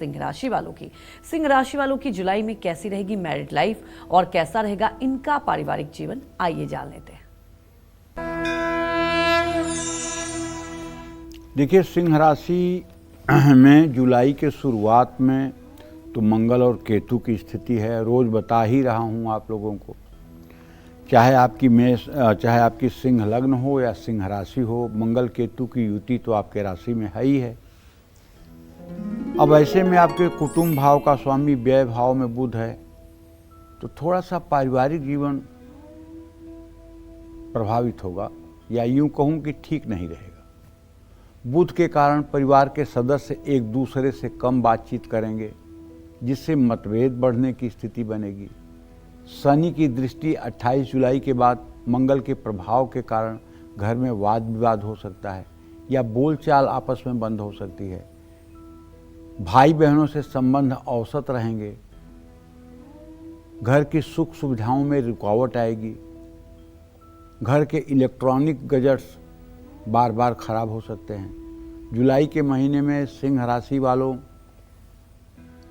सिंह राशि वालों की। सिंह राशि वालों की जुलाई में कैसी रहेगी मैरिड लाइफ और कैसा रहेगा इनका पारिवारिक जीवन, आइए जान लेते हैं। देखिए, सिंह राशि में जुलाई के शुरुआत में तो मंगल और केतु की स्थिति है। रोज़ बता ही रहा हूँ आप लोगों को, चाहे आपकी सिंह लग्न हो या सिंह राशि हो, मंगल केतु की युति तो आपके राशि में है ही है। अब ऐसे में आपके कुटुंब भाव का स्वामी व्यय भाव में बुध है, तो थोड़ा सा पारिवारिक जीवन प्रभावित होगा, या यूं कहूं कि ठीक नहीं रहेगा। बुध के कारण परिवार के सदस्य एक दूसरे से कम बातचीत करेंगे, जिससे मतभेद बढ़ने की स्थिति बनेगी। शनि की दृष्टि 28 जुलाई के बाद मंगल के प्रभाव के कारण घर में वाद विवाद हो सकता है, या बोलचाल आपस में बंद हो सकती है। भाई बहनों से संबंध औसत रहेंगे। घर की सुख सुविधाओं में रुकावट आएगी। घर के इलेक्ट्रॉनिक गैजेट्स बार बार खराब हो सकते हैं। जुलाई के महीने में सिंह राशि वालों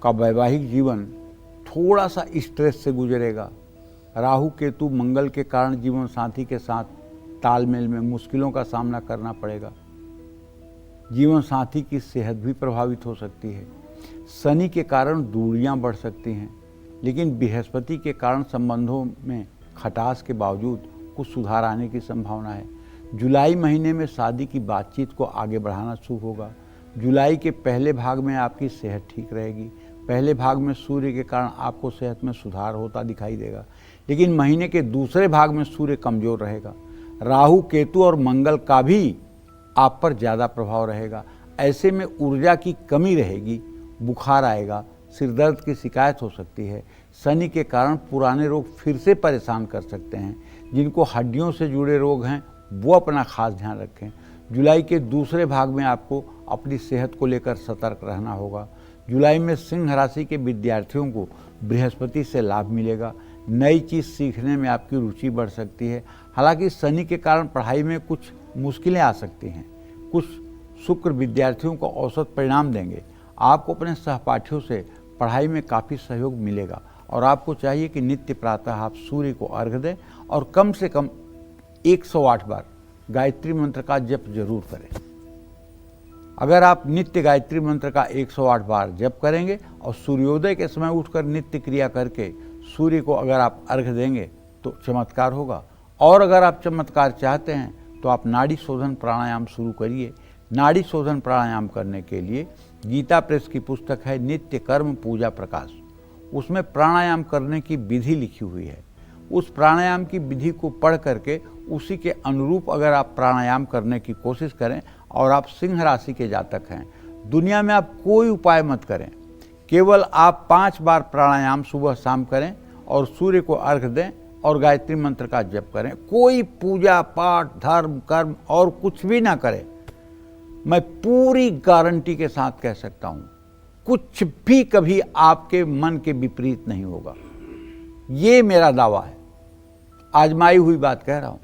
का वैवाहिक जीवन थोड़ा सा स्ट्रेस से गुजरेगा। राहु केतु मंगल के कारण जीवन साथी के साथ तालमेल में मुश्किलों का सामना करना पड़ेगा। जीवन साथी की सेहत भी प्रभावित हो सकती है। शनि के कारण दूरियां बढ़ सकती हैं, लेकिन बृहस्पति के कारण संबंधों में खटास के बावजूद कुछ सुधार आने की संभावना है। जुलाई महीने में शादी की बातचीत को आगे बढ़ाना शुभ होगा। जुलाई के पहले भाग में आपकी सेहत ठीक रहेगी। पहले भाग में सूर्य के कारण आपको सेहत में सुधार होता दिखाई देगा, लेकिन महीने के दूसरे भाग में सूर्य कमजोर रहेगा। राहु केतु और मंगल का भी आप पर ज़्यादा प्रभाव रहेगा। ऐसे में ऊर्जा की कमी रहेगी, बुखार आएगा, सिरदर्द की शिकायत हो सकती है। शनि के कारण पुराने रोग फिर से परेशान कर सकते हैं। जिनको हड्डियों से जुड़े रोग हैं वो अपना खास ध्यान रखें। जुलाई के दूसरे भाग में आपको अपनी सेहत को लेकर सतर्क रहना होगा। जुलाई में सिंह राशि के विद्यार्थियों को बृहस्पति से लाभ मिलेगा। नई चीज़ सीखने में आपकी रुचि बढ़ सकती है। हालांकि शनि के कारण पढ़ाई में कुछ मुश्किलें आ सकती हैं। कुछ शुक्र विद्यार्थियों को औसत परिणाम देंगे। आपको अपने सहपाठियों से पढ़ाई में काफ़ी सहयोग मिलेगा, और आपको चाहिए कि नित्य प्रातः आप सूर्य को अर्घ्य दें और कम से कम 108 बार गायत्री मंत्र का जप जरूर करें। अगर आप नित्य गायत्री मंत्र का 108 बार जप करेंगे और सूर्योदय के समय उठकर नित्य क्रिया करके सूर्य को अगर आप अर्घ्य देंगे तो चमत्कार होगा। और अगर आप चमत्कार चाहते हैं तो आप नाड़ी शोधन प्राणायाम शुरू करिए। नाड़ी शोधन प्राणायाम करने के लिए गीता प्रेस की पुस्तक है नित्य कर्म पूजा प्रकाश, उसमें प्राणायाम करने की विधि लिखी हुई है। उस प्राणायाम की विधि को पढ़ करके उसी के अनुरूप अगर आप प्राणायाम करने की कोशिश करें, और आप सिंह राशि के जातक हैं, दुनिया में आप कोई उपाय मत करें, केवल आप 5 बार प्राणायाम सुबह शाम करें और सूर्य को अर्घ्य दें और गायत्री मंत्र का जप करें। कोई पूजा पाठ धर्म कर्म और कुछ भी ना करें। मैं पूरी गारंटी के साथ कह सकता हूं, कुछ भी कभी आपके मन के विपरीत नहीं होगा। ये मेरा दावा है, आजमाई हुई बात कह रहा हूं।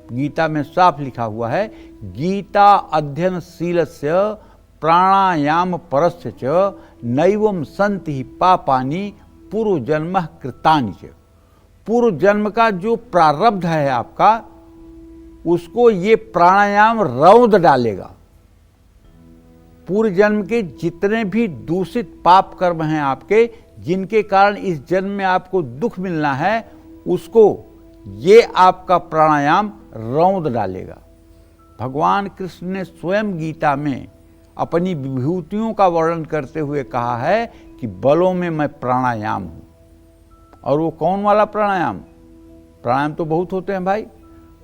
गीता में साफ लिखा हुआ है, गीता अध्ययनशीलस्य प्राणायाम परस्य च नैवम सन्ति ही पापानि पूर्व जन्म कृतानि च। पूर्व जन्म का जो प्रारब्ध है आपका, उसको ये प्राणायाम रौंद डालेगा। पूर्व जन्म के जितने भी दूषित पाप कर्म हैं आपके, जिनके कारण इस जन्म में आपको दुख मिलना है, उसको ये आपका प्राणायाम रौंद डालेगा। भगवान कृष्ण ने स्वयं गीता में अपनी विभूतियों का वर्णन करते हुए कहा है कि बलों में मैं प्राणायाम हूं। और वो कौन वाला प्राणायाम? प्राणायाम तो बहुत होते हैं भाई।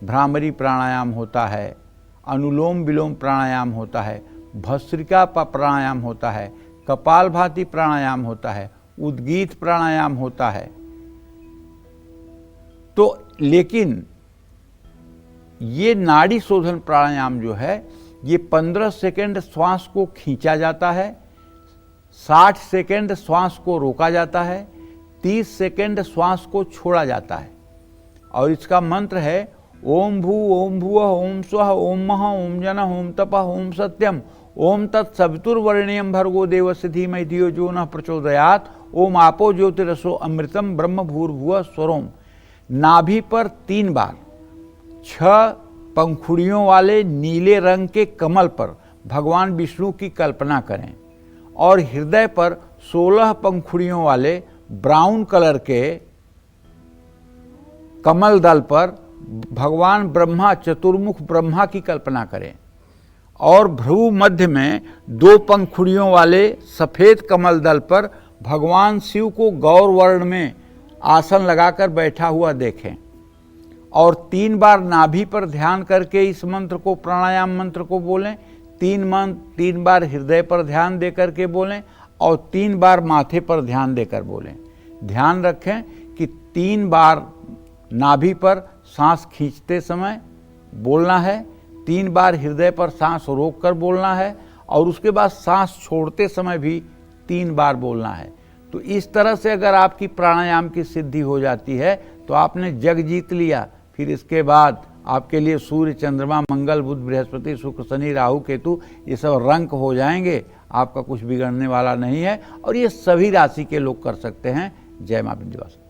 भ्रामरी प्राणायाम होता है, अनुलोम विलोम प्राणायाम होता है, भस्त्रिका प्राणायाम होता है, कपालभाति प्राणायाम होता है, उद्गीत प्राणायाम होता है। तो लेकिन ये नाड़ी शोधन प्राणायाम जो है, ये 15 सेकेंड श्वास को खींचा जाता है, 60 सेकेंड श्वास को रोका जाता है, 30 सेकेंड श्वास को छोड़ा जाता है। और इसका मंत्र है ओम भू ओम भुवः ओम स्वः ओम महः ओम जनः ओम तपः ओम सत्यम ओम तत्सवितुर्वरेण्यं भर्गो देवस्य धीमहि धियो यो नः प्रचोदयात्। ओम आपो ज्योतिरसो अमृतम ब्रह्म भूर्भुवः स्वरोम। नाभि पर 3 बार 6 पंखुड़ियों वाले नीले रंग के कमल पर भगवान विष्णु की कल्पना करें और हृदय पर 16 पंखुड़ियों वाले ब्राउन कलर के कमल दल पर भगवान ब्रह्मा, चतुर्मुख ब्रह्मा की कल्पना करें और भ्रू मध्य में 2 पंखुड़ियों वाले सफेद कमल दल पर भगवान शिव को गौर वर्ण में आसन लगाकर बैठा हुआ देखें और 3 बार नाभि पर ध्यान करके इस मंत्र को, प्राणायाम मंत्र को बोलें। 3 बार हृदय पर ध्यान देकर के बोलें और 3 बार माथे पर ध्यान देकर बोलें। ध्यान रखें कि 3 बार नाभि पर सांस खींचते समय बोलना है, 3 बार हृदय पर सांस रोककर बोलना है और उसके बाद सांस छोड़ते समय भी 3 बार बोलना है। तो इस तरह से अगर आपकी प्राणायाम की सिद्धि हो जाती है तो आपने जग जीत लिया। फिर इसके बाद आपके लिए सूर्य, चंद्रमा, मंगल, बुध, बृहस्पति, शुक्र, शनि, राहु, केतु ये सब रंक हो जाएंगे। आपका कुछ बिगड़ने वाला नहीं है और ये सभी राशि के लोग कर सकते हैं। जय मां विंध्यवासिनी।